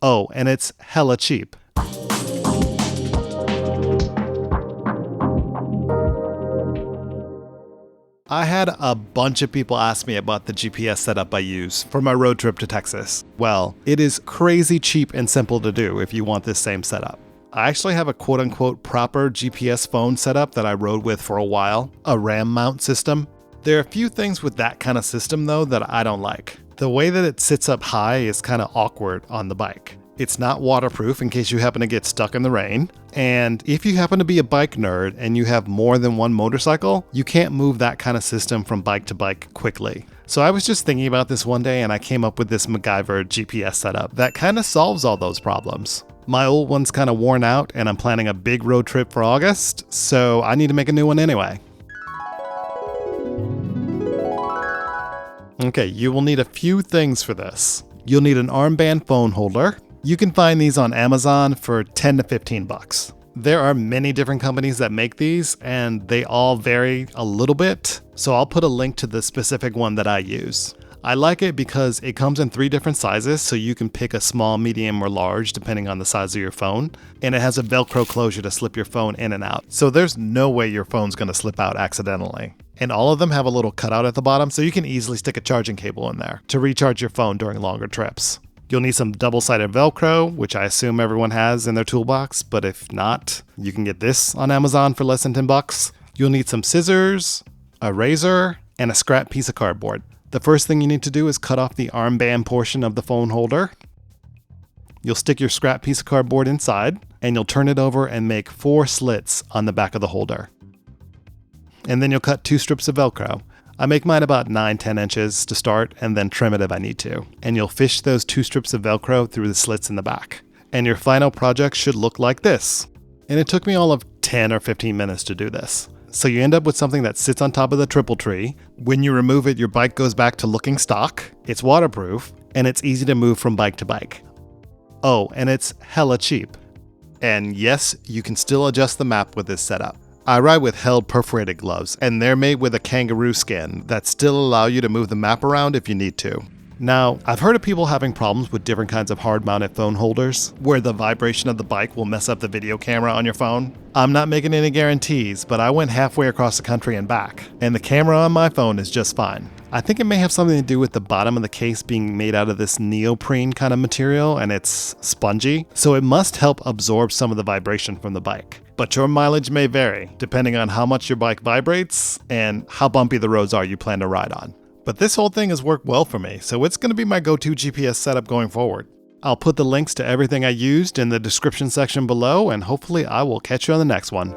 Oh, and it's hella cheap. I had a bunch of people ask me about the GPS setup I use for my road trip to Texas. Well, it is crazy cheap and simple to do if you want this same setup. I actually have a quote-unquote proper GPS phone setup that I rode with for a while, a RAM mount system. There are a few things with that kind of system though that I don't like. The way that it sits up high is kind of awkward on the bike. It's not waterproof in case you happen to get stuck in the rain. And if you happen to be a bike nerd and you have more than one motorcycle, you can't move that kind of system from bike to bike quickly. So I was just thinking about this one day and I came up with this MacGyver GPS setup that kind of solves all those problems. My old one's kind of worn out and I'm planning a big road trip for August, so I need to make a new one anyway. Okay, you will need a few things for this. You'll need an armband phone holder. You can find these on Amazon for 10 to 15 bucks. There are many different companies that make these and they all vary a little bit, so I'll put a link to the specific one that I use. I like it because it comes in 3 different sizes, so you can pick a small, medium, or large depending on the size of your phone, and it has a Velcro closure to slip your phone in and out, so there's no way your phone's going to slip out accidentally. And all of them have a little cutout at the bottom, so you can easily stick a charging cable in there to recharge your phone during longer trips. You'll need some double-sided Velcro, which I assume everyone has in their toolbox, but if not, you can get this on Amazon for less than 10 bucks. You'll need some scissors, a razor, and a scrap piece of cardboard. The first thing you need to do is cut off the armband portion of the phone holder. You'll stick your scrap piece of cardboard inside, and you'll turn it over and make 4 slits on the back of the holder. And then you'll cut 2 strips of Velcro. I make mine about 9-10 inches to start and then trim it if I need to. And you'll fish those 2 strips of Velcro through the slits in the back. And your final project should look like this. And it took me all of 10 or 15 minutes to do this. So you end up with something that sits on top of the triple tree. When you remove it, your bike goes back to looking stock. It's waterproof and it's easy to move from bike to bike. Oh, and it's hella cheap. And yes, you can still adjust the map with this setup. I ride with held perforated gloves, and they're made with a kangaroo skin that still allow you to move the map around if you need to. Now, I've heard of people having problems with different kinds of hard-mounted phone holders, where the vibration of the bike will mess up the video camera on your phone. I'm not making any guarantees, but I went halfway across the country and back, and the camera on my phone is just fine. I think it may have something to do with the bottom of the case being made out of this neoprene kind of material, and it's spongy, so it must help absorb some of the vibration from the bike. But your mileage may vary, depending on how much your bike vibrates and how bumpy the roads are you plan to ride on. But this whole thing has worked well for me, so it's going to be my go-to GPS setup going forward. I'll put the links to everything I used in the description section below, and hopefully I will catch you on the next one.